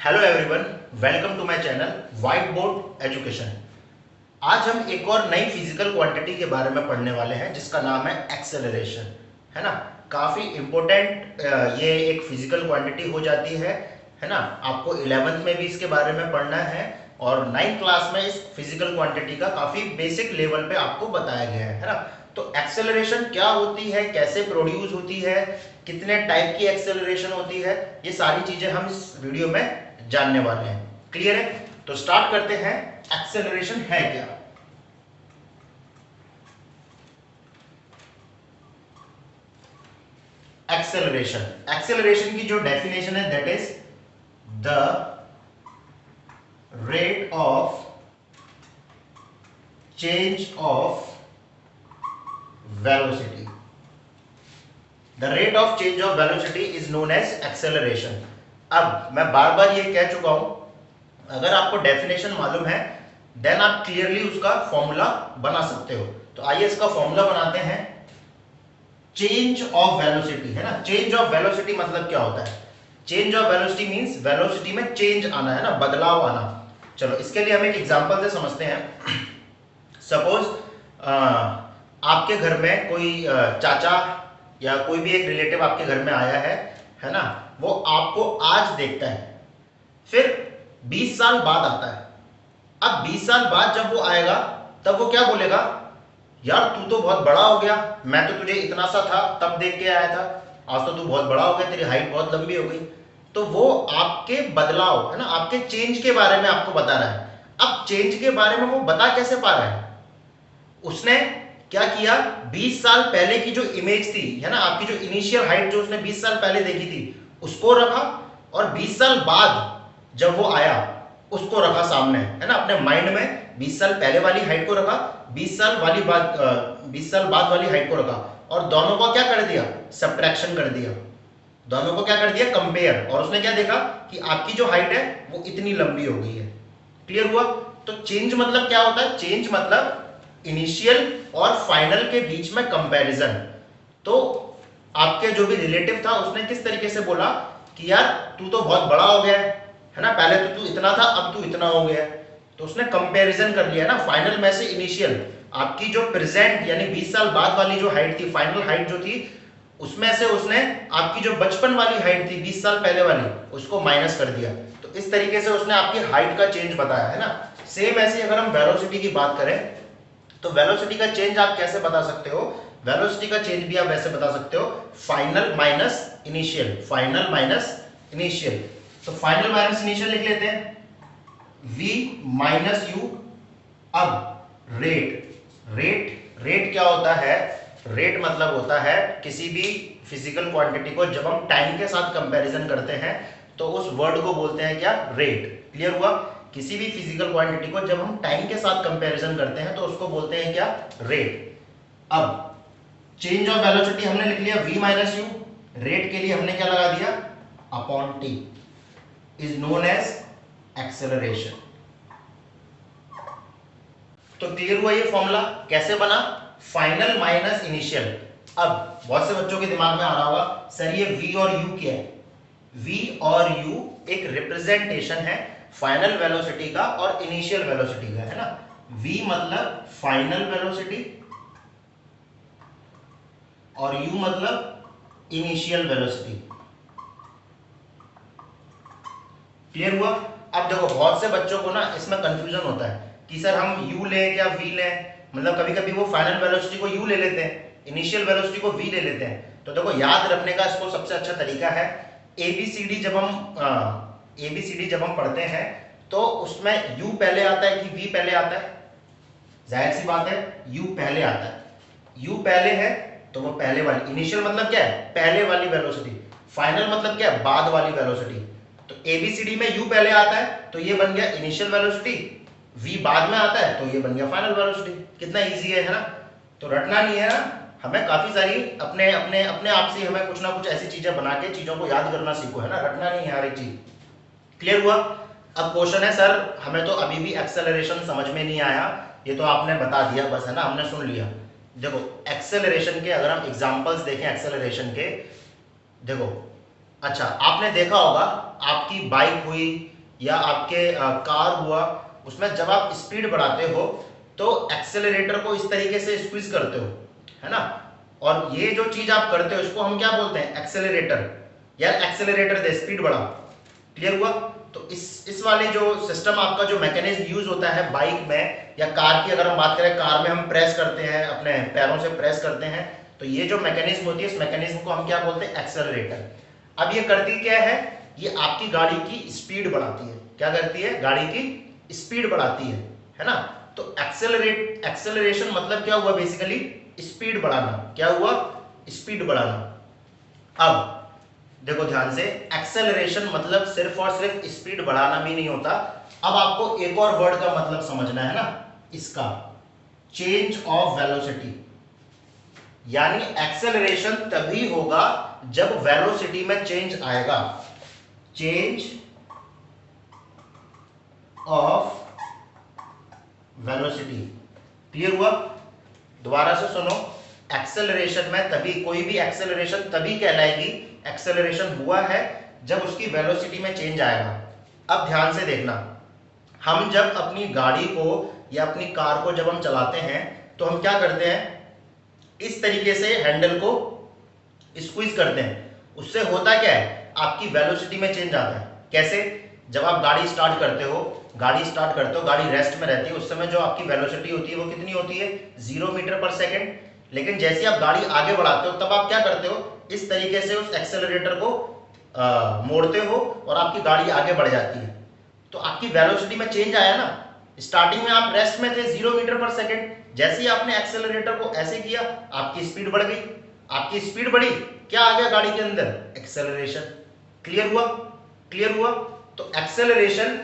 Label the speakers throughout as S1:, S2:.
S1: Hello everyone, welcome to my channel white board education. आज हम एक और नई फिजिकल क्वांटिटी के बारे में पढ़ने वाले हैं जिसका नाम है एक्सेलरेशन। है ना, काफ़ी इम्पोर्टेंट ये एक फिजिकल क्वांटिटी हो जाती है ना। आपको 11th में भी इसके बारे में पढ़ना है और 9th क्लास में इस फिजिकल क्वांटिटी का काफ़ी बेसिक लेवल पे आपको बताया गया है ना। तो एक्सेलरेशन क्या होती है, कैसे प्रोड्यूस होती है, कितने टाइप की एक्सेलरेशन होती है, ये सारी चीज़ें हम इस वीडियो में जानने वाले हैं। क्लियर है? तो स्टार्ट करते हैं। एक्सेलरेशन है क्या? एक्सेलरेशन की जो डेफिनेशन है that is the rate of change of velocity. The rate of change of velocity is known as acceleration. अब मैं बार बार ये कह चुका हूं, अगर आपको डेफिनेशन मालूम है देन आप क्लियरली उसका फॉर्मूला बना सकते हो। तो आइए इसका फॉर्मूला बनाते हैं। चेंज ऑफ वेलोसिटी है ना, चेंज ऑफ वेलोसिटी मतलब क्या होता है? Change of velocity means velocity में चेंज आना है ना, बदलाव आना। चलो इसके लिए हम एक एग्जांपल से समझते हैं। सपोज आपके घर में कोई चाचा या कोई भी एक रिलेटिव आपके घर में आया है ना, वो आपको आज देखता है, फिर 20 साल बाद आता है। अब 20 साल बाद जब वो आएगा तब वो क्या बोलेगा? यार तू तो बहुत बड़ा हो गया, मैं तो तुझे इतना सा था तब देख के आया था, आज तो तू बहुत बड़ा हो गया, तेरी हाइट बहुत लंबी हो गई। तो वो आपके बदलाव है ना, आपके चेंज के बारे में आपको बता रहा है। अब चेंज के बारे में वो बता कैसे पा रहा है? उसने क्या किया, 20 साल पहले की जो इमेज थी है ना, आपकी जो इनिशियल हाइट जो उसने 20 साल पहले देखी थी उसको रखा, और 20 साल बाद जब वो आया उसको रखा सामने है ना, अपने माइंड में 20 साल पहले वाली हाइट को रखा, 20 साल बाद वाली हाइट को रखा, और दोनों को क्या कर दिया? सब्ट्रैक्शन कर दिया। दोनों को क्या कर दिया? कंपेयर। और उसने क्या देखा कि आपकी जो हाइट है वो इतनी लंबी हो गई है। क्लियर हुआ? तो चेंज मतलब क्या होता है? चेंज मतलब इनिशियल और फाइनल के बीच में कंपैरिजन। तो आपके जो भी रिलेटिव था उसने किस तरीके से बोला कि यार तू तो बहुत बड़ा हो गया है ना, पहले तो तू इतना था अब तू इतना हो गया। तो उसने कंपैरिजन कर लिया ना, फाइनल में से इनिशियल, आपकी जो प्रेजेंट यानी 20 साल बाद वाली जो हाइट थी, फाइनल हाइट जो थी, उसमें से उसने आपकी जो बचपन वाली हाइट थी 20 साल पहले वाली, उसको माइनस कर दिया। तो इस तरीके से उसने आपकी हाइट का चेंज बताया है ना। सेम ऐसे अगर हम वेलोसिटी की बात करें तो वेलोसिटी का चेंज आप कैसे बता सकते हो? वेलोसिटी का चेंज भी आप वैसे बता सकते हो, final minus initial, final minus initial. तो फाइनल माइनस इनिशियल लिख लेते हैं, v माइनस यू। अब रेट क्या होता है? रेट मतलब होता है किसी भी फिजिकल क्वांटिटी को जब हम टाइम के साथ कंपैरिजन करते हैं तो उस वर्ड को बोलते हैं क्या? रेट। क्लियर हुआ? किसी भी फिजिकल क्वांटिटी को जब हम टाइम के साथ कंपैरिजन करते हैं तो उसको बोलते हैं क्या? रेट। अब चेंज ऑफ वेलोसिटी हमने लिख लिया v माइनस यू, रेट के लिए हमने क्या लगा दिया? Upon t, is known as acceleration. तो क्लियर हुआ ये फॉर्मूला कैसे बना? Final minus initial. अब बहुत से बच्चों के दिमाग में आ रहा होगा सर ये v और u क्या है? v और u एक रिप्रेजेंटेशन है फाइनल वेलोसिटी का और इनिशियल वेलोसिटी का, है ना। v मतलब फाइनल वेलोसिटी और u मतलब इनिशियल वेलोसिटी। क्लियर हुआ? अब देखो बहुत से बच्चों को ना इसमें कंफ्यूजन होता है कि सर हम u लें क्या v लें, मतलब कभी कभी वो फाइनल वेलोसिटी को u ले लेते हैं, इनिशियल वेलोसिटी को v ले लेते हैं। तो देखो याद रखने का इसको सबसे अच्छा तरीका है, एबीसीडी जब हम पढ़ते हैं तो उसमें u पहले आता है कि v पहले आता है? जाहिर सी बात है u पहले आता है। u पहले है तो वो पहले वाली, इनिशियल मतलब क्या है? पहले वाली वेलोसिटी, फाइनल मतलब क्या है? बाद वाली वेलोसिटी। तो एबीसीडी में u पहले आता है तो ये बन गया इनिशियल वेलोसिटी, v बाद में आता है तो ये बन गया फाइनल वेलोसिटी। कितना इजी है ना? तो रटना नहीं है ना, हमें काफी सारी अपने अपने अपने आप से हमें कुछ ना कुछ ऐसी चीजें बना के चीजों को याद करना सीखो, है ना, रटना नहीं है हर एक चीज। क्लियर हुआ? अब क्वेश्चन है सर हमें तो अभी भी एक्सेलरेशन समझ में नहीं आया, ये तो आपने बता दिया बस, है ना, हमने सुन लिया। देखो एक्सेलरेशन के अगर हम एग्जांपल्स देखें एक्सेलरेशन के, देखो अच्छा, आपने देखा होगा आपकी बाइक हुई या आपके कार हुआ, उसमें जब आप स्पीड बढ़ाते हो तो एक्सेलरेटर को इस तरीके से स्क्वीज करते हो, है ना। और ये जो चीज आप करते हो इसको हम क्या बोलते हैं, एक्सेलरेटर, या एक्सेलरेटर दे स्पीड बढ़ा। क्लियर हुआ। तो इस वाले जो सिस्टम आपका जो मैकेनिज्म यूज होता है बाइक में या कार की, अगर हम बात करें कार में हम प्रेस करते हैं, अपने पैरों से प्रेस करते हैं, तो ये जो मैकेनिज्म होती है इस मैकेनिज्म को हम क्या बोलते हैं, एक्सेलरेटर। अब ये करती क्या है, ये आपकी गाड़ी की स्पीड बढ़ाती है। क्या करती है, गाड़ी की स्पीड बढ़ाती है ना। तो एक्सेलरेशन मतलब क्या हुआ, बेसिकली स्पीड बढ़ाना। क्या हुआ, स्पीड बढ़ाना। अब देखो ध्यान से, एक्सेलरेशन मतलब सिर्फ और सिर्फ स्पीड बढ़ाना भी नहीं होता। अब आपको एक और वर्ड का मतलब समझना है ना इसका, चेंज ऑफ वेलोसिटी। यानी एक्सेलरेशन तभी होगा जब वेलोसिटी में चेंज आएगा, चेंज ऑफ वेलोसिटी। क्लियर हुआ। दोबारा से सुनो, एक्सेलरेशन में तभी, कोई भी एक्सेलरेशन तभी कहलाएगी एक्सेलरेशन हुआ है जब उसकी वेलोसिटी में चेंज आएगा। अब ध्यान से देखना, हम जब अपनी गाड़ी को या अपनी कार को जब हम चलाते हैं तो हम क्या करते हैं, इस तरीके से हैंडल को स्क्वीज करते हैं। उससे होता क्या है, आपकी वेलोसिटी में चेंज आता है। कैसे, जब आप गाड़ी स्टार्ट करते हो, गाड़ी रेस्ट में रहती है, उस समय जो आपकी वेलोसिटी होती है वो कितनी होती है, 0 मीटर पर सेकेंड। लेकिन जैसे आप गाड़ी आगे बढ़ाते हो तब आप क्या करते हो, इस तरीके से उस एक्सेलरेटर को मोड़ते हो और आपकी गाड़ी आगे बढ़ जाती है। तो आपकी वेलोसिटी में चेंज आया ना। स्टार्टिंग में आप रेस्ट में थे 0 मीटर पर सेकेंड, जैसे ही आपने एक्सेलरेटर को ऐसे किया आपकी स्पीड बढ़ गई। आपकी स्पीड बढ़ी, क्या आ गया गाड़ी के अंदर, एक्सेलरेशन। क्लियर हुआ, क्लियर हुआ। तो एक्सेलरेशन,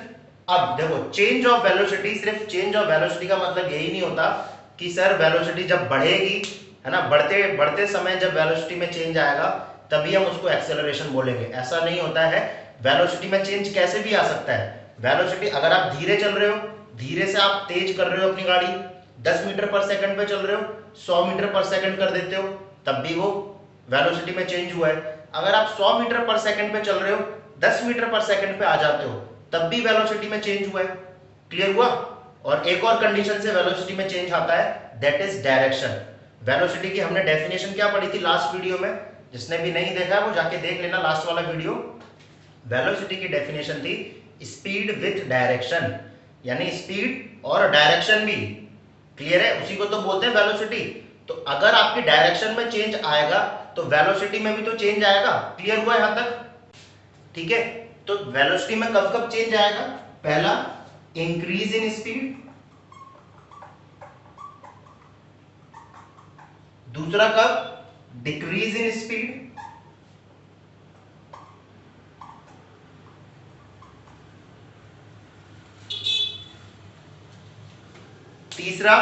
S1: अब देखो चेंज ऑफ वेलोसिटी, सिर्फ चेंज ऑफ वेलोसिटी का मतलब यही नहीं होता कि सर वेलोसिटी जब बढ़ेगी, है ना, बढ़ते बढ़ते समय जब वेलोसिटी में चेंज आएगा तभी हम उसको एक्सेलरेशन बोलेंगे, ऐसा नहीं होता है। वेलोसिटी में चेंज कैसे भी आ सकता है। वेलोसिटी, अगर आप धीरे चल रहे हो, धीरे से आप तेज कर रहे हो अपनी गाड़ी, 10 मीटर पर सेकंड पे चल रहे हो, 100 मीटर पर सेकंड कर देते हो, तब भी वो वेलोसिटी में चेंज हुआ है। अगर आप 100 मीटर पर सेकंड पे चल रहे हो, 10 मीटर पर सेकंड पे आ जाते हो, तब भी वेलोसिटी में चेंज हुआ है। क्लियर हुआ। और एक और कंडीशन से वेलोसिटी में चेंज आता है, दैट इज डायरेक्शन। वेलोसिटी की हमने डेफिनेशन क्या पढ़ी थी लास्ट वीडियो में, जिसने भी नहीं देखा है वो जाके देख लेना लास्ट वाला वीडियो। वेलोसिटी की डेफिनेशन थी स्पीड विथ डायरेक्शन, यानी स्पीड और डायरेक्शन भी। क्लियर है, उसी को तो बोलते हैं वेलोसिटी। तो अगर आपकी डायरेक्शन में चेंज आएगा तो वेलोसिटी में भी तो चेंज आएगा। क्लियर हुआ यहां तक, ठीक है। तो वेलोसिटी में कब कब चेंज आएगा, पहला इंक्रीज इन स्पीड, दूसरा कब डिक्रीज इन स्पीड, तीसरा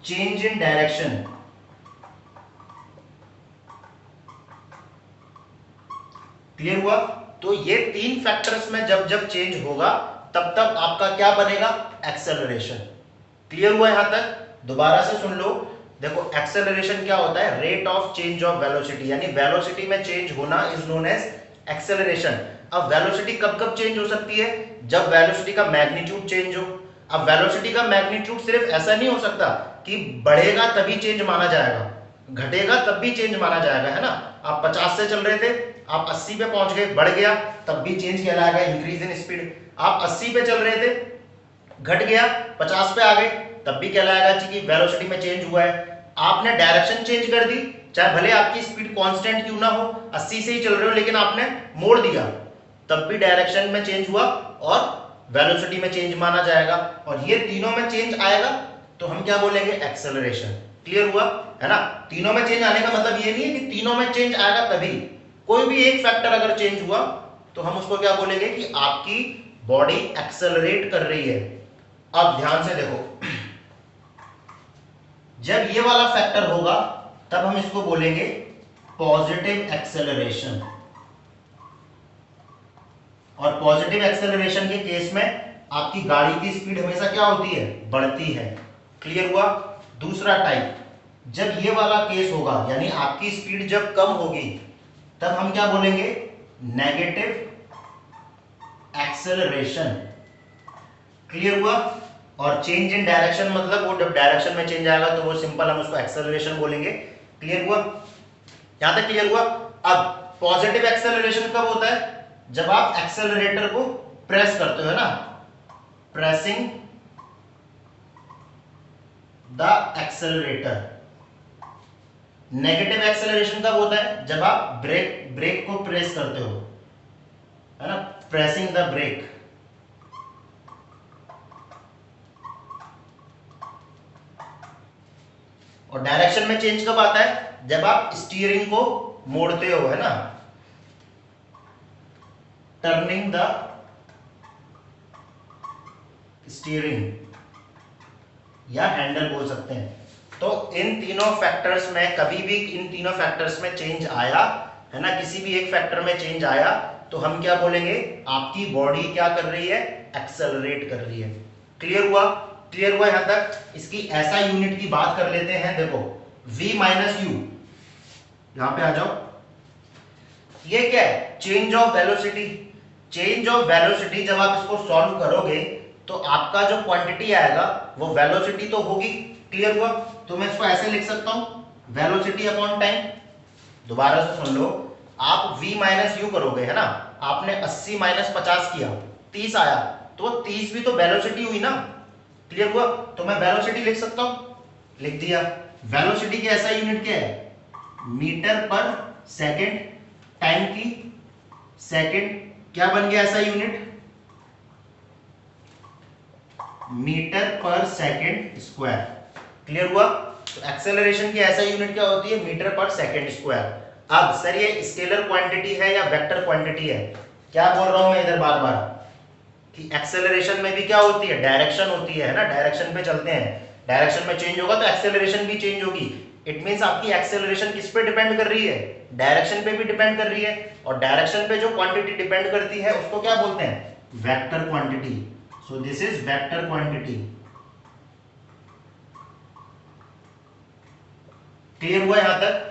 S1: चेंज इन डायरेक्शन। क्लियर हुआ। तो ये तीन फैक्टर्स में जब जब चेंज होगा तब तब आपका क्या बनेगा, एक्सेलरेशन। क्लियर हुआ यहां तक, दोबारा से सुन लो। देखो एक्सेलरेशन क्या होता है, rate of change of velocity, यानी वेलोसिटी में चेंज होना इज नोन एज एक्सेलरेशन। अब वेलोसिटी कब कब चेंज हो सकती है, जब वेलोसिटी का मैग्नीट्यूड चेंज हो। अब वेलोसिटी का मैग्नीट्यूड सिर्फ ऐसा नहीं हो सकता कि बढ़ेगा तभी चेंज माना जाएगा, घटेगा तब भी चेंज माना जाएगा, है ना। आप 50 से चल रहे थे, आप 80 पे पहुंच गए, बढ़ गया, तब भी चेंज कहलाएगा, इंक्रीज इन स्पीड। आप 80 पे चल रहे थे, घट गया, 50 पे आ गए, तब भी कहलाएगा कि वेलोसिटी में चेंज हुआ है। आपने डायरेक्शन चेंज कर दी, चाहे भले आपकी स्पीड कांस्टेंट क्यों ना हो, 80 से ही चल रहे हो, लेकिन आपने मोड़ दिया, तब भी डायरेक्शन में चेंज हुआ और वेलोसिटी में चेंज माना जाएगा। और ये तीनों में चेंज आएगा तो हम क्या बोलेंगे, एक्सेलरेशन। क्लियर हुआ, है ना। तीनों में चेंज आने का मतलब ये नहीं है कि तीनों में चेंज आएगा तभी, कोई भी एक फैक्टर अगर चेंज हुआ तो हम उसको क्या बोलेंगे कि आपकी बॉडी एक्सेलरेट कर रही है। अब ध्यान से देखो, जब ये वाला फैक्टर होगा तब हम इसको बोलेंगे पॉजिटिव एक्सेलरेशन। और पॉजिटिव एक्सेलरेशन के केस में आपकी गाड़ी की स्पीड हमेशा क्या होती है, बढ़ती है। क्लियर हुआ। दूसरा टाइप, जब ये वाला केस होगा, यानी आपकी स्पीड जब कम होगी तब हम क्या बोलेंगे, नेगेटिव एक्सेलरेशन। क्लियर हुआ। और चेंज इन डायरेक्शन मतलब वो जब डायरेक्शन में चेंज आएगा तो वो सिंपल हम उसको एक्सेलरेशन बोलेंगे। क्लियर हुआ, यहां तक क्लियर हुआ। अब पॉजिटिव एक्सेलरेशन कब होता है, जब आप एक्सेलरेटर को प्रेस करते हो, है ना, pressing the accelerator. Negative acceleration कब होता है, जब आप ब्रेक को प्रेस करते हो, है ना, प्रेसिंग द ब्रेक। और डायरेक्शन में चेंज कब आता है, जब आप स्टीयरिंग को मोड़ते हो, है ना, टर्निंग द स्टीयरिंग या हैंडल बोल सकते हैं। तो इन तीनों फैक्टर्स में कभी भी इन तीनों फैक्टर्स में चेंज आया, है ना, किसी भी एक फैक्टर में चेंज आया तो हम क्या बोलेंगे, आपकी बॉडी क्या कर रही है, एक्सेलरेट कर रही है। क्लियर हुआ, क्लियर हुआ यहां तक। इसकी ऐसा यूनिट की बात कर लेते हैं, देखो v माइनस यू, यहां पे आ जाओ। ये क्या है, change of velocity. Change of velocity जब आप इसको सॉल्व करोगे तो आपका जो क्वांटिटी आएगा वो वेलोसिटी तो होगी। क्लियर हुआ, तो मैं इसको ऐसे लिख सकता हूं, वेलोसिटी अपॉन टाइम। दोबारा से सुन लो, आप v माइनस यू करोगे, है ना, आपने 80 माइनस 50 किया, 30 आया, तो 30 भी तो वेलोसिटी हुई ना। क्लियर हुआ, तो मैं वेलोसिटी लिख सकता हूं, लिख दिया। वेलोसिटी की ऐसा यूनिट क्या है, मीटर पर सेकंड, टाइम की सेकंड, क्या बन गया ऐसा यूनिट, मीटर पर सेकंड स्क्वायर। क्लियर हुआ, तो एक्सेलरेशन की ऐसा यूनिट क्या होती है, मीटर पर सेकंड स्क्वायर। अब सर ये स्केलर क्वांटिटी है या वेक्टर क्वांटिटी है, क्या बोल रहा हूं मैं इधर बार बार कि एक्सेलरेशन में भी क्या होती है, डायरेक्शन होती है ना, डायरेक्शन पे चलते हैं, डायरेक्शन में चेंज होगा तो एक्सेलरेशन भी चेंज होगी। इट मींस आपकी एक्सेलरेशन किस पे डिपेंड कर रही है, डायरेक्शन पे भी डिपेंड कर रही है, और डायरेक्शन पे जो क्वांटिटी डिपेंड करती है उसको क्या बोलते हैं, vector quantity. So this is vector quantity. Clear हुआ यहां तक।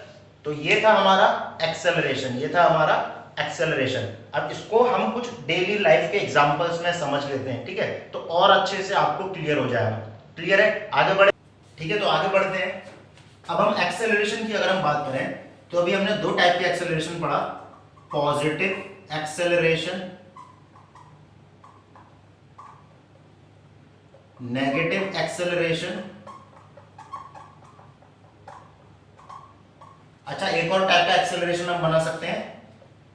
S1: तो ये था हमारा एक्सेलरेशन, ये था हमारा एक्सेलरेशन। अब इसको हम कुछ डेली लाइफ के एग्जांपल्स में समझ लेते हैं, ठीक है, तो और अच्छे से आपको क्लियर हो जाएगा। क्लियर है, आगे बढ़े, ठीक है, तो आगे बढ़ते हैं। अब हम एक्सेलरेशन की अगर हम बात करें तो अभी हमने दो टाइप के एक्सेलरेशन पढ़ा, पॉजिटिव एक्सेलरेशन, नेगेटिव एक्सेलरेशन। अच्छा, एक और टाइप का एक्सेलरेशन हम बना सकते हैं,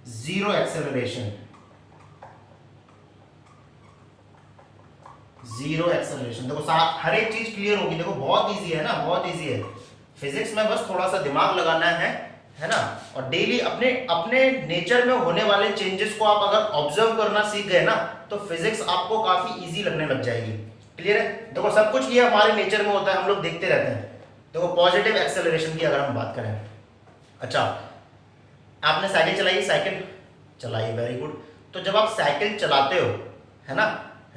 S1: जीरो एक्सेलरेशन। जीरो एक्सेलरेशन, देखो हर एक चीज क्लियर होगी, देखो बहुत इजी है ना, बहुत इजी है। फिजिक्स में बस थोड़ा सा दिमाग लगाना है ना, और डेली अपने अपने नेचर में होने वाले चेंजेस को आप अगर ऑब्जर्व करना सीख गए ना तो फिजिक्स आपको काफी इजी लगने लग जाएगी। क्लियर है, देखो सब कुछ ये हमारे नेचर में होता है, हम लोग देखते रहते हैं। देखो पॉजिटिव एक्सेलरेशन की अगर हम बात करें, अच्छा आपने साइकिल चलाई, साइकिल चलाई, वेरी गुड। तो जब आप साइकिल चलाते हो, है ना,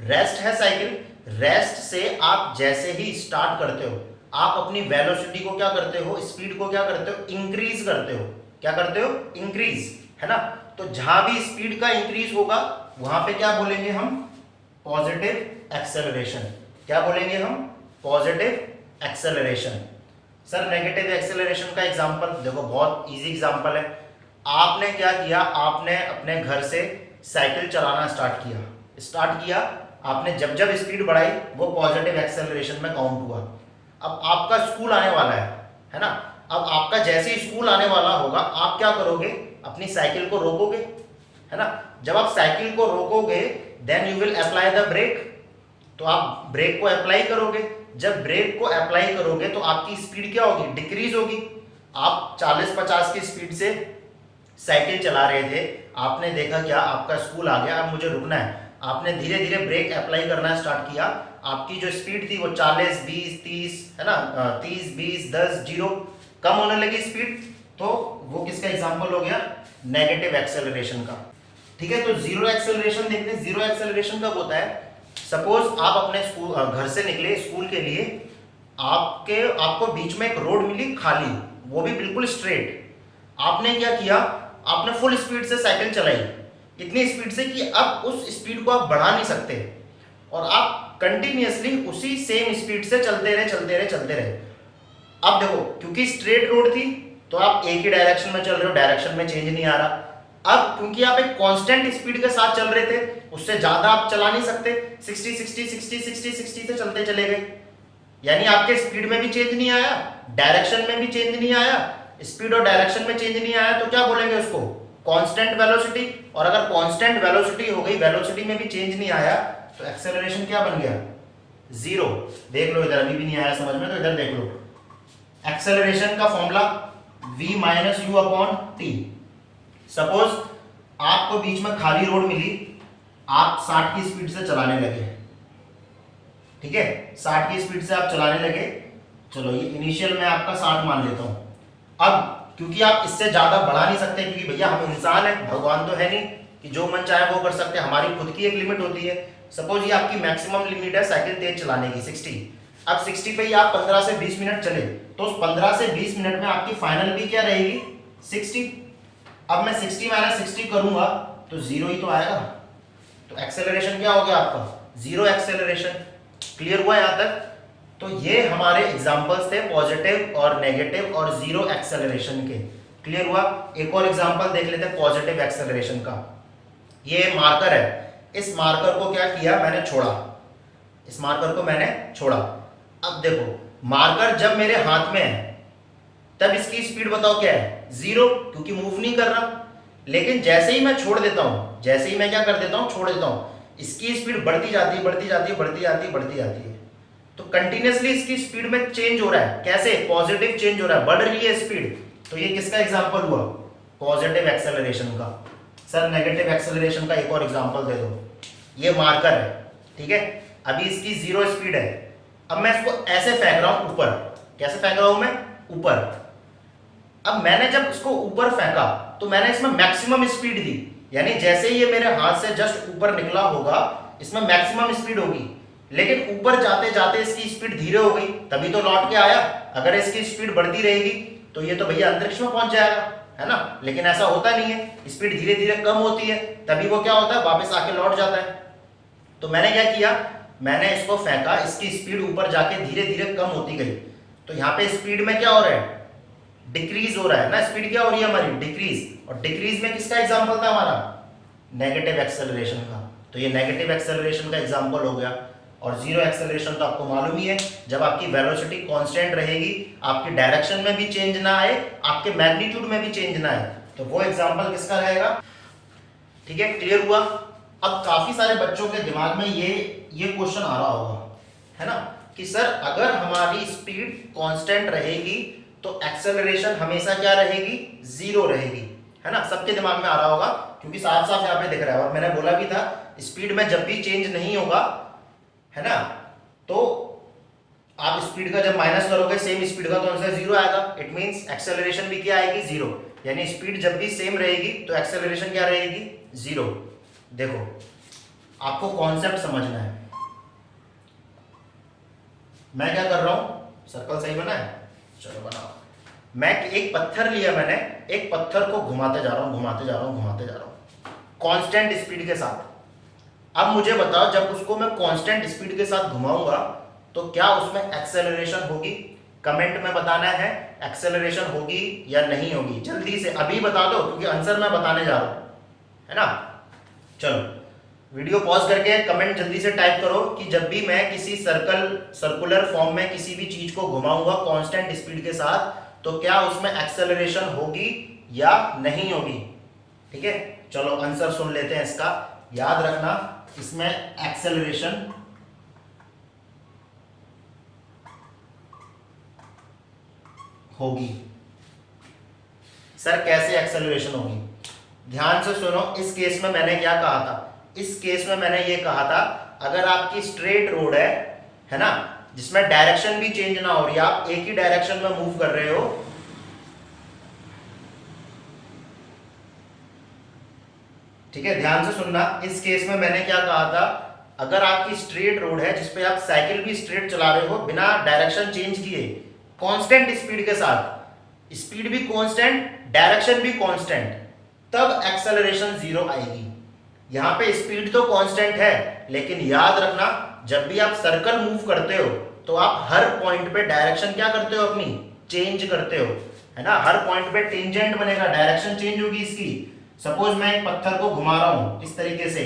S1: रेस्ट है साइकिल, रेस्ट से आप जैसे ही स्टार्ट करते हो आप अपनी वेलोसिटी को क्या करते हो, स्पीड को क्या करते हो, इंक्रीज करते हो। क्या करते हो, इंक्रीज, है ना। तो जहां भी स्पीड का इंक्रीज होगा वहां पे क्या बोलेंगे हम, पॉजिटिव एक्सेलरेशन। क्या बोलेंगे हम, positive acceleration. Sir negative acceleration का एग्जांपल देखो, बहुत इजी एग्जांपल है। आपने क्या किया, आपने अपने घर से साइकिल चलाना स्टार्ट किया, आपने जब जब स्पीड बढ़ाई वो पॉजिटिव एक्सेलरेशन में काउंट हुआ। अब आपका स्कूल आने वाला है ना, अब आपका जैसे ही स्कूल आने वाला होगा आप क्या करोगे, अपनी साइकिल को रोकोगे, है ना। जब आप साइकिल को रोकोगे then you will apply the brake, तो आप ब्रेक को अप्लाई करोगे। जब ब्रेक को अप्लाई करोगे तो आपकी स्पीड क्या होगी, डिक्रीज होगी। आप 40-50 की स्पीड से साइकिल चला रहे थे, आपने देखा क्या, आपका स्कूल आ गया, अब मुझे रुकना है, आपने धीरे धीरे ब्रेक अप्लाई करना स्टार्ट किया, आपकी जो स्पीड थी वो 40, 20, 30, है ना, 30, 20, 10, 0 कम होने लगी स्पीड, तो वो किसका एग्जांपल हो गया, नेगेटिव एक्सेलरेशन का। ठीक है, तो जीरो एक्सेलरेशन देखते हैं। जीरो एक्सेलरेशन कब होता है, सपोज आप अपने स्कूल घर से निकले स्कूल के लिए, आपको बीच में एक रोड मिली खाली, वो भी बिल्कुल स्ट्रेट। आपने क्या किया, आपने फुल स्पीड से साइकिल चलाई, इतनी स्पीड से कि अब उस स्पीड को आप बढ़ा नहीं सकते और आप कंटिन्यूअसली उसी सेम स्पीड से चलते रहे। अब देखो क्योंकि स्ट्रेट रोड थी तो आप एक ही डायरेक्शन में चल रहे हो, डायरेक्शन में चेंज नहीं आ रहा। अब क्योंकि आप एक कांस्टेंट स्पीड के साथ चल रहे थे, उससे ज्यादा आप चला नहीं सकते, 60 से चलते चले गए, यानी आपके स्पीड में भी चेंज नहीं आया, डायरेक्शन में भी चेंज नहीं आया, स्पीड और डायरेक्शन में चेंज नहीं आया, तो क्या बोलेंगे उसको, कांस्टेंट वेलोसिटी। और अगर कांस्टेंट वेलोसिटी हो गई, वेलोसिटी में भी चेंज नहीं आया, तो एक्सेलरेशन क्या बन गया, जीरो। देख लो इधर, अभी भी नहीं आया समझ में तो इधर देख लो, एक्सेलरेशन का formula v minus you upon T. Suppose आपको बीच में खाली रोड मिली, आप 60 की स्पीड से चलाने लगे, ठीक है, 60 की स्पीड से आप चलाने लगे, चलो ये इनिशियल में आपका 60 मान लेता हूं। अब क्योंकि आप इससे ज्यादा बढ़ा नहीं सकते, क्योंकि भैया हम इंसान है, भगवान तो है नहीं कि जो मन चाहे वो कर सकते हैं, हमारी खुद की एक लिमिट होती है। सपोज ये आपकी मैक्सिमम लिमिट है साइकिल तेज चलाने की 60। अब 60 पे ही आप 15 से 20 मिनट चले, तो उस 15 से 20 मिनट में आपकी फाइनल भी क्या रहेगी, 60। अब मैं 60 माइनस 60 करूंगा तो जीरो ही तो आएगा, तो एक्सेलरेशन क्या हो गया आपका, जीरो एक्सेलरेशन। क्लियर हुआ यहां तक? तो ये हमारे एग्जांपल्स थे पॉजिटिव और नेगेटिव और जीरो एक्सेलरेशन के। क्लियर हुआ? एक और एग्जांपल देख लेते हैं पॉजिटिव एक्सेलरेशन का। ये मार्कर है, इस मार्कर को क्या किया मैंने, छोड़ा, इस मार्कर को मैंने छोड़ा। अब देखो मार्कर जब मेरे हाथ में है तब इसकी स्पीड बताओ क्या है, जीरो, क्योंकि मूव नहीं कर रहा। लेकिन जैसे ही मैं छोड़ देता हूं, जैसे ही मैं क्या कर देता हूं, छोड़ देता हूं, इसकी स्पीड बढ़ती जाती है। तो कंटिन्यूअसली इसकी स्पीड में चेंज हो रहा है। कैसे? पॉजिटिव चेंज हो रहा है, बढ़ रही है स्पीड। तो ये किसका एग्जांपल हुआ, पॉजिटिव एक्सेलरेशन का। सर नेगेटिव एक्सेलरेशन का एक और एग्जांपल दे दो। ये मार्कर है, ठीक है, अभी इसकी जीरो स्पीड है, अब मैं इसको ऐसे फेंक रहा हूं ऊपर। कैसे फेंक रहा हूं मैं, ऊपर। अब मैंने जब इसको ऊपर फेंका तो मैंने इसमें मैक्सिमम स्पीड दी, यानी जैसे ही ये मेरे हाथ से जस्ट ऊपर निकला होगा इसमें मैक्सिमम स्पीड होगी। लेकिन ऊपर जाते जाते इसकी स्पीड धीरे हो गई, तभी तो लौट के आया। अगर इसकी स्पीड बढ़ती रहेगी तो ये तो भैया अंतरिक्ष में पहुंच जाएगा, है ना। लेकिन ऐसा होता नहीं है, स्पीड धीरे धीरे कम होती है, तभी वो क्या होता है, वापस आके लौट जाता है। तो मैंने क्या किया, मैंने इसको फेंका, इसकी स्पीड ऊपर जाके धीरे धीरे कम होती गई। तो यहाँ पे स्पीड में क्या हो रहा है, डिक्रीज हो रहा है ना। स्पीड क्या हो रही है हमारी, डिक्रीज। और डिक्रीज में किसका एग्जांपल था हमारा, नेगेटिव एक्सेलरेशन का। तो ये नेगेटिव एक्सेलरेशन का एग्जांपल हो गया। और जीरो एक्सेलरेशन तो आपको मालूम ही है, जब आपकी वेलोसिटी कांस्टेंट रहेगी, आपकी डायरेक्शन में भी चेंज ना आए, आपके मैग्नीट्यूड में भी चेंज ना आए, तो वो एग्जांपल किसका रहेगा। ठीक है, क्लियर हुआ? अब काफी सारे बच्चों के दिमाग में ये क्वेश्चन आ रहा होगा, है ना, कि सर अगर हमारी स्पीड कांस्टेंट रहेगी तो एक्सेलरेशन हमेशा क्या रहेगी, जीरो रहेगी, है ना। सबके दिमाग में आ रहा होगा क्योंकि साफ साफ यहाँ पे दिख रहा है। और मैंने बोला भी था स्पीड में जब भी चेंज नहीं होगा, है ना, तो आप स्पीड का जब माइनस करोगे सेम स्पीड का तो आंसर जीरो आएगा। इट मींस एक्सेलरेशन भी क्या आएगी, जीरो। यानी स्पीड जब भी सेम रहेगी तो एक्सेलरेशन क्या रहेगी, जीरो। देखो आपको कॉन्सेप्ट समझना है। मैं क्या कर रहा हूं, सर्कल सही बना है, चलो बनाओ। मैं एक पत्थर लिया, मैंने एक पत्थर को घुमाते जा रहा हूं कांस्टेंट स्पीड के साथ। अब मुझे बताओ जब उसको मैं कांस्टेंट स्पीड के साथ घुमाऊंगा तो क्या उसमें एक्सेलरेशन होगी? कमेंट में बताना है एक्सेलरेशन होगी या नहीं होगी। जल्दी से अभी बता दो क्योंकि आंसर मैं बताने जा रहा हूं, है ना। चलो वीडियो पॉज करके कमेंट जल्दी से टाइप करो कि जब भी मैं किसी सर्कुलर फॉर्म में किसी भी चीज को घुमाऊंगा कांस्टेंट स्पीड के साथ तो क्या उसमें एक्सेलरेशन होगी या नहीं होगी। ठीक है, चलो आंसर सुन लेते हैं इसका। याद रखना इसमें एक्सेलरेशन होगी। सर कैसे एक्सेलरेशन होगी? ध्यान से सुनो। इस केस में मैंने क्या कहा था, इस केस में मैंने ये कहा था अगर आपकी स्ट्रेट रोड है ना, जिसमें डायरेक्शन भी चेंज ना हो रही, आप एक ही डायरेक्शन में मूव कर रहे हो, ठीक है, ध्यान से सुनना। इस केस में मैंने क्या कहा था, अगर आपकी स्ट्रेट रोड है जिसपे आप साइकिल भी स्ट्रेट चला रहे हो बिना डायरेक्शन चेंज किए, कांस्टेंट स्पीड के साथ, स्पीड भी कांस्टेंट, डायरेक्शन भी कांस्टेंट, तब एक्सेलरेशन 0 आएगी। यहां पे स्पीड तो कांस्टेंट है, लेकिन याद रखना जब भी आप सर्कल मूव करते हो तो आप हर पॉइंट पे डायरेक्शन क्या करते हो, अपनी चेंज करते हो, है ना। हर पॉइंट पे टेंजेंट बनेगा, डायरेक्शन चेंज होगी इसकी। सपोज मैं एक पत्थर को घुमा रहा हूं इस तरीके से,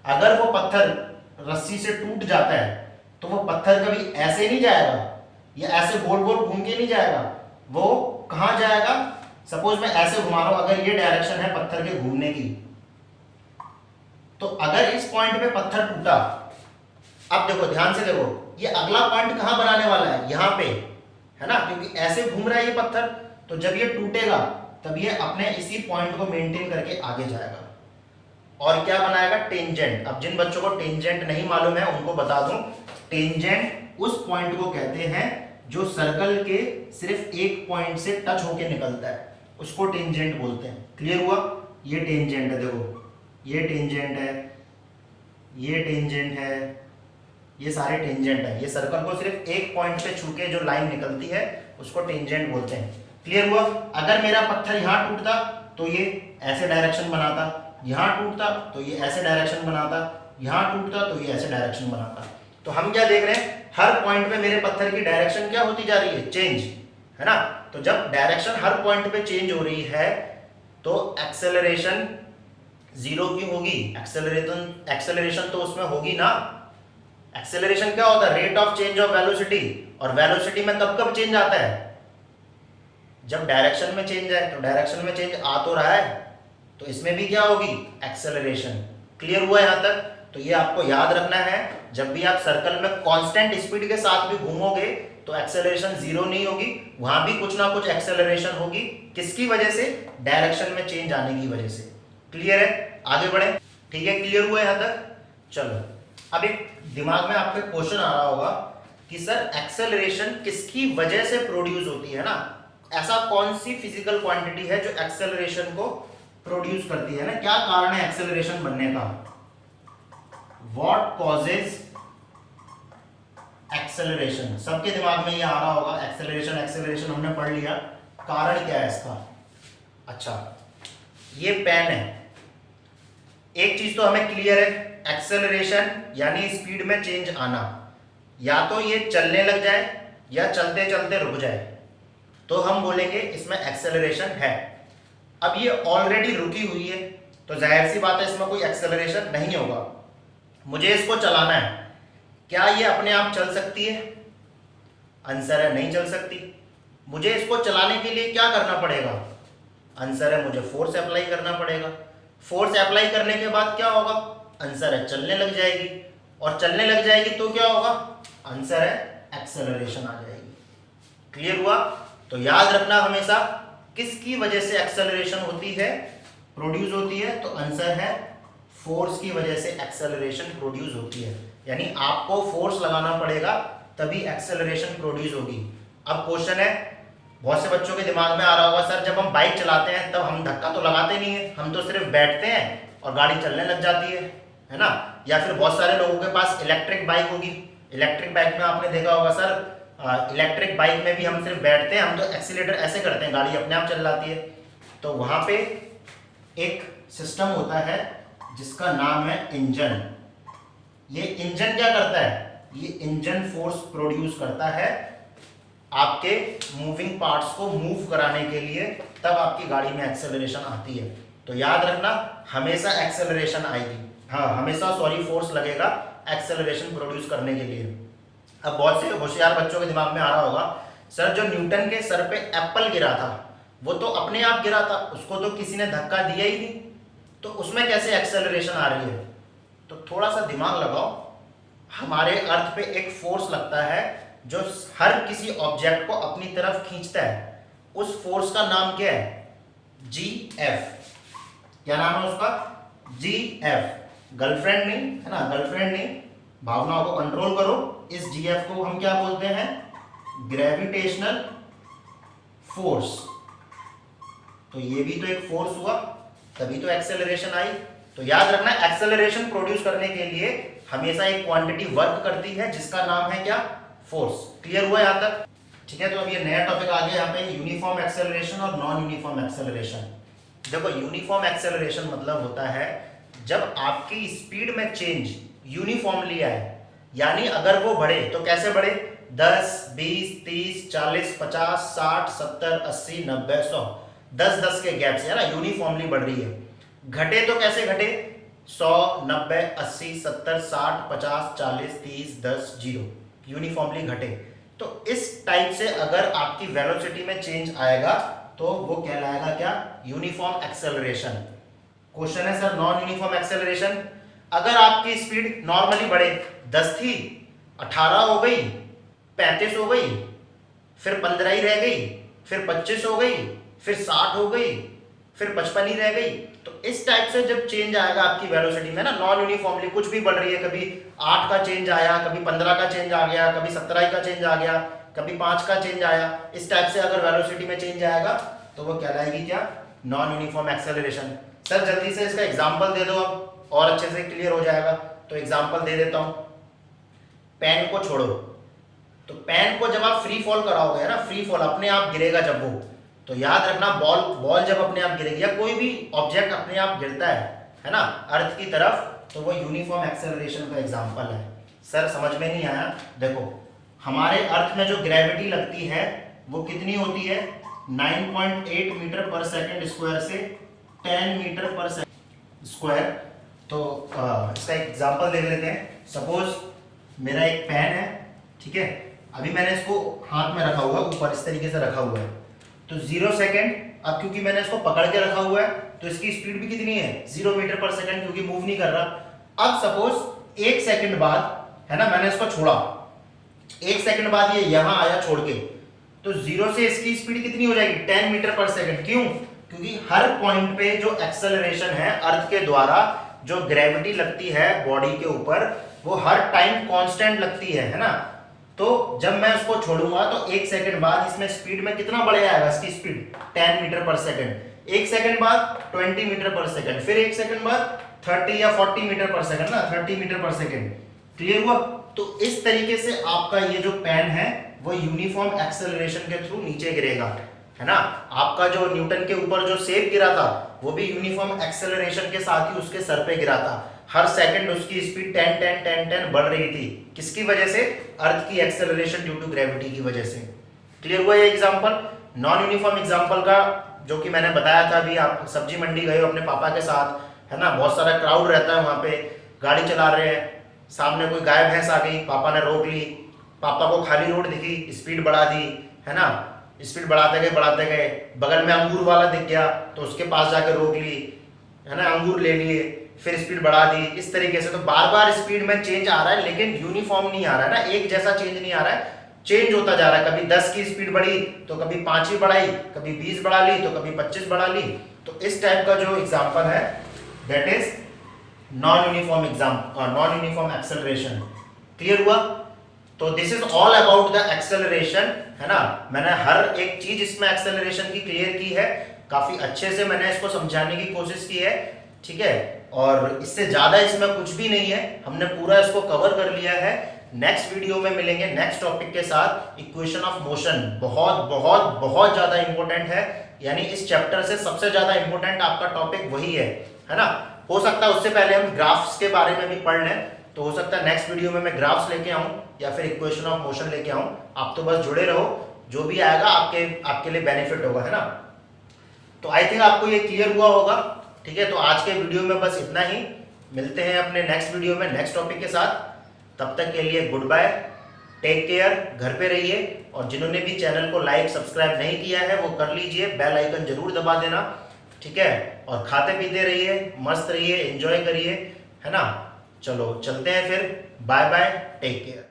S1: अगर वो पत्थर रस्सी से टूट जाता है तो वो पत्थर कभी ऐसे नहीं जाएगा या ऐसे गोल गोल घूम के नहीं जाएगा, वो कहां जाएगा। सपोज मैं ऐसे घुमा रहा हूं, अगर ये डायरेक्शन है पत्थर के घूमने की, तो अगर इस पॉइंट पे पत्थर टूटा, अब देखो ध्यान से देखो, ये अगला पॉइंट कहां बनाने वाला है, यहां पे, है ना, क्योंकि ऐसे घूम रहा है ये पत्थर। तो जब ये टूटेगा तब ये अपने इसी पॉइंट को मेंटेन करके आगे जाएगा और क्या बनाएगा, टेंजेंट। अब जिन बच्चों को टेंजेंट नहीं मालूम है उनको बता दूं, टेंजेंट उस पॉइंट को कहते हैं जो सर्कल के सिर्फ एक पॉइंट से टच होके निकलता है, उसको टेंजेंट बोलते हैं। क्लियर हुआ। ये टेंजेंट है, देखो ये टेंजेंट है, ये टेंजेंट है, ये सारे टेंजेंट है। ये सर्कल को सिर्फ एक पॉइंट पे छू के जो लाइन निकलती है उसको टेंजेंट बोलते हैं। क्लियर हुआ। अगर मेरा पत्थर यहां टूटता तो ये ऐसे डायरेक्शन बनाता, यहां टूटता तो ये ऐसे डायरेक्शन बनाता, यहां टूटता तो ये ऐसे डायरेक्शन बनाता। तो हम क्या देख रहे हैं, हर पॉइंट पे मेरे पत्थर की डायरेक्शन क्या होती जा रही है, चेंज, है ना। तो जब डायरेक्शन हर पॉइंट पे चेंज हो रही है तो एक्सेलरेशन 0 क्यों होगी, एक्सेलरेशन तो उसमें होगी ना। एक्सेलरेशन क्या होता है, rate of change of velocity, और वेलोसिटी में कब कब चेंज आता है, जब डायरेक्शन में चेंज है। तो डायरेक्शन में चेंज आ तो रहा है, तो इसमें भी क्या होगी, एक्सेलरेशन। क्लियर हुआ यहां तक। तो ये आपको याद रखना है, जब भी आप सर्कल में कांस्टेंट स्पीड के साथ भी घूमोगे तो एक्सेलरेशन 0 नहीं होगी, वहां भी कुछ ना कुछ एक्सेलरेशन होगी। किसकी वजह से, डायरेक्शन में चेंज आने की वजह से। क्लियर है, आगे बढ़े, ठीक है। क्लियर हुआ यहां तक। चलो अब एक दिमाग में आपके क्वेश्चन आ रहा होगा कि सर एक्सेलरेशन किसकी वजह से प्रोड्यूस होती है ना, ऐसा कौन सी फिजिकल क्वांटिटी है जो एक्सेलरेशन को प्रोड्यूस करती है ना, क्या कारण है एक्सेलरेशन बनने का। व्हाट कॉजेज एक्सेलरेशन, सबके दिमाग में ये आ रहा होगा। एक्सेलरेशन एक्सेलरेशन हमने पढ़ लिया, कारण क्या है इसका। अच्छा ये पेन है, एक चीज तो हमें क्लियर है, एक्सेलरेशन यानी स्पीड में चेंज आना, या तो ये चलने लग जाए या चलते चलते रुक जाए, तो हम बोलेंगे इसमें एक्सेलरेशन है। अब ये ऑलरेडी रुकी हुई है तो जाहिर सी बात है इसमें कोई एक्सेलरेशन नहीं होगा। मुझे इसको चलाना है, क्या ये अपने आप चल सकती है, आंसर है नहीं चल सकती। मुझे इसको चलाने के लिए क्या करना पड़ेगा, आंसर है मुझे फोर्स अप्लाई करना पड़ेगा। फोर्स अप्लाई करने के बाद क्या होगा, आंसर है चलने लग जाएगी, और चलने लग जाएगी तो क्या होगा, आंसर है एक्सेलरेशन आ जाएगी। क्लियर हुआ। तो याद रखना हमेशा किसकी वजह से एक्सेलरेशन होती है, प्रोड्यूस होती है, तो आंसर है फोर्स की वजह से एक्सेलरेशन प्रोड्यूस होती है। यानी आपको फोर्स लगाना पड़ेगा तभी एक्सेलरेशन प्रोड्यूस होगी। अब क्वेश्चन है, बहुत से बच्चों के दिमाग में आ रहा होगा सर जब हम बाइक चलाते हैं तब हम धक्का तो लगाते नहीं है, हम तो सिर्फ बैठते हैं और गाड़ी चलने लग जाती है ना। या फिर बहुत सारे लोगों के पास इलेक्ट्रिक बाइक होगी, इलेक्ट्रिक बाइक में आपने देखा होगा सर इलेक्ट्रिक बाइक में भी हम सिर्फ बैठते हैं, हम तो एक्सीलेटर ऐसे करते हैं, गाड़ी अपने आप चल जाती है। तो वहां पे एक सिस्टम होता है जिसका नाम है इंजन। ये इंजन क्या करता है, ये इंजन फोर्स प्रोड्यूस करता है आपके मूविंग पार्ट्स को मूव कराने के लिए, तब आपकी गाड़ी में एक्सेलरेशन आती है। तो याद रखना हमेशा एक्सेलरेशन आएगी, हाँ हमेशा फोर्स लगेगा एक्सेलरेशन प्रोड्यूस करने के लिए। अब बहुत से होशियार बच्चों के दिमाग में आ रहा होगा सर जो न्यूटन के सर पे एप्पल गिरा था वो तो अपने आप गिरा था, उसको तो किसी ने धक्का दिया ही नहीं, तो उसमें कैसे एक्सेलरेशन आ रही है। तो थोड़ा सा दिमाग लगाओ, हमारे अर्थ पे एक फोर्स लगता है जो हर किसी ऑब्जेक्ट को अपनी तरफ खींचता है, उस फोर्स का नाम क्या है, GF। क्या नाम है उसका, GF। गर्लफ्रेंड नहीं है ना, गर्लफ्रेंड नहीं, भावनाओं को कंट्रोल करो। इस GF को हम क्या बोलते हैं, ग्रेविटेशनल फोर्स। तो ये भी तो एक फोर्स हुआ, तभी तो एक्सेलरेशन आई। तो याद रखना एक्सेलरेशन प्रोड्यूस करने के लिए हमेशा एक क्वांटिटी वर्क करती है जिसका नाम है क्या, फोर्स। क्लियर हुआ यहां तक, ठीक है। तो अब ये नया टॉपिक आ गया यहाँ पे, यूनिफॉर्म एक्सेलरेशन और नॉन यूनिफॉर्म एक्सेलरेशन। देखो यूनिफॉर्म एक्सेलरेशन मतलब होता है जब आपकी स्पीड में चेंज यूनिफॉर्मली आए, यानी अगर वो बढ़े तो कैसे बढ़े, 10, 20, 30, 40, 50, 60, 70, 80, 90, 100, 10-10 के गैप से, है ना, यूनिफॉर्मली बढ़ रही है। घटे तो कैसे घटे, 100, 90, 80, 70, 60, 50, 40, 30, 10, 0, यूनिफॉर्मली घटे। तो इस टाइप से अगर आपकी वेलोसिटी में चेंज आएगा तो वो कहलाएगा क्या, यूनिफॉर्म एक्सेलरेशन। क्वेश्चन है सर नॉन यूनिफॉर्म एक्सेलरेशन, अगर आपकी स्पीड नॉर्मली बढ़े, 10 थी 18 हो गई, 35 हो गई, फिर 15 ही रह गई, फिर 25 हो गई, फिर 60 हो गई, फिर 55 ही रह गई, तो इस टाइप से जब चेंज आएगा आपकी वेलोसिटी में ना, नॉन यूनिफॉर्मली कुछ भी बढ़ रही है, कभी 8 का चेंज आया, कभी 15 का चेंज आ गया, कभी 17 का चेंज आ गया, कभी 5 का चेंज आया, इस टाइप से अगर वेलोसिटी में चेंज आएगा तो वो कहलाएगी क्या, नॉन यूनिफॉर्म एक्सेलरेशन। सर जल्दी से इसका एग्जांपल दे दो, अब और अच्छे से क्लियर हो जाएगा। तो एग्जांपल दे देता हूं, पेन को छोड़ो, तो पेन को जब आप फ्री फॉल कराओगे ना, फ्री फॉल अपने आप गिरेगा जब वो, तो याद रखना बॉल जब अपने आप गिरेगी या कोई भी ऑब्जेक्ट अपने आप गिरता है ना, अर्थ की तरफ, तो वो यूनिफॉर्म एक्सेलरेशन का एग्जांपल है। सर समझ में नहीं आया, देखो हमारे अर्थ में जो ग्रेविटी लगती है वो कितनी होती है, 9.8 मीटर पर सेकंड स्क्वायर से 10 मीटर पर सेकंड स्क्वायर। तो इसका एग्जांपल देख लेते हैं। सपोज मेरा एक पेन है, ठीक है, अभी मैंने इसको हाथ में रखा हुआ है, ऊपर इस तरीके से रखा हुआ है, तो 0 सेकेंड, अब क्योंकि मैंने इसको पकड़ के रखा हुआ है तो इसकी स्पीड भी कितनी है, 0 मीटर पर सेकंड, क्योंकि मूव नहीं कर रहा। अब सपोज 1 सेकंड बाद, है ना, मैंने इसको छोड़ा, 1 सेकंड बाद ये यहां आया छोड़ के, तो 0 से इसकी स्पीड कितनी हो जाएगी, 10 मीटर पर सेकंड। क्यों, क्योंकि हर पॉइंट पे जो एक्सेलरेशन है अर्थ के द्वारा, जो ग्रेविटी लगती है बॉडी के ऊपर, वो हर टाइम कांस्टेंट लगती है ना। तो जब मैं उसको छोड़ूंगा तो 1 सेकंड बाद इसमें स्पीड में कितना बढ़ जाएगा, इसकी स्पीड 10 मीटर पर सेकंड, 1 सेकंड बाद 20 मीटर पर सेकंड, फिर 1 सेकंड बाद 30 या 40 मीटर पर सेकंड ना, 30 मीटर पर सेकंड। क्लियर हुआ। तो इस तरीके से आपका ये जो पेन है वो यूनिफॉर्म एक्सेलरेशन के थ्रू नीचे गिरेगा, है ना। आपका जो न्यूटन के ऊपर जो सेब गिरा था वो भी यूनिफॉर्म एक्सेलरेशन के साथ ही उसके सर पे गिरा था। हर सेकंड उसकी स्पीड 10 10 10 10 बढ़ रही थी, किसकी वजह से, अर्थ की एक्सेलरेशन ड्यू टू ग्रेविटी की वजह से। क्लियर हुआ ये एग्जांपल। नॉन यूनिफॉर्म एग्जांपल का जो कि मैंने बताया था, अभी आप सब्जी मंडी गए हो अपने पापा के साथ, है ना, बहुत सारा क्राउड रहता है वहां पे, गाड़ी चला रहे हैं, सामने कोई गाय भैंस आ गई, पापा ने रोक ली, पापा को खाली रोड दिखी, स्पीड बढ़ा दी, है ना, स्पीड बढ़ाते गए, बगल में अंगूर वाला दिख गया तो उसके पास जाके रोक ली, है ना, अंगूर ले लिए, फिर स्पीड बढ़ा दी, इस तरीके से। तो बार बार स्पीड में चेंज आ रहा है, लेकिन यूनिफॉर्म नहीं आ रहा है ना, एक जैसा चेंज नहीं आ रहा है, चेंज होता जा रहा है। कभी 10 की स्पीड बढ़ी तो कभी 5 ही बढ़ाई, कभी 20 बढ़ा ली तो कभी 25 बढ़ा ली। तो इस टाइप का जो एग्जांपल है that is non uniform acceleration. Clear हुआ। तो this is all about the acceleration, है ना। मैंने हर एक चीज इसमें एक्सेलरेशन की क्लियर की है, काफी अच्छे से मैंने इसको समझाने की कोशिश की है, ठीक है। और इससे ज्यादा इसमें कुछ भी नहीं है, हमने पूरा इसको कवर कर लिया है। नेक्स्ट वीडियो में मिलेंगे नेक्स्ट टॉपिक के साथ, इक्वेशन ऑफ मोशन। बहुत बहुत बहुत ज्यादा इंपॉर्टेंट है, यानी इस चैप्टर से सबसे ज्यादा इंपॉर्टेंट आपका टॉपिक वही है ना। हो सकता है उससे पहले हम ग्राफ्स के बारे में भी पढ़ लें, तो हो सकता है नेक्स्ट वीडियो में मैं ग्राफ्स लेके आऊं या फिर इक्वेशन ऑफ मोशन लेके आऊं। आप तो बस जुड़े रहो, जो भी आएगा आपके लिए बेनिफिट होगा, है ना। तो आई थिंक आपको ये क्लियर हुआ होगा, ठीक है। तो आज के वीडियो में बस इतना ही, मिलते हैं अपने नेक्स्ट वीडियो में नेक्स्ट टॉपिक के साथ। तब तक के लिए गुड बाय, टेक केयर, घर पे रहिए, और जिन्होंने भी चैनल को लाइक सब्सक्राइब नहीं किया है वो कर लीजिए, बेल आइकन जरूर दबा देना, ठीक है। और खाते पीते रहिए, मस्त रहिए, एंजॉय करिए, है ना। चलो चलते हैं फिर, बाय बाय, टेक केयर।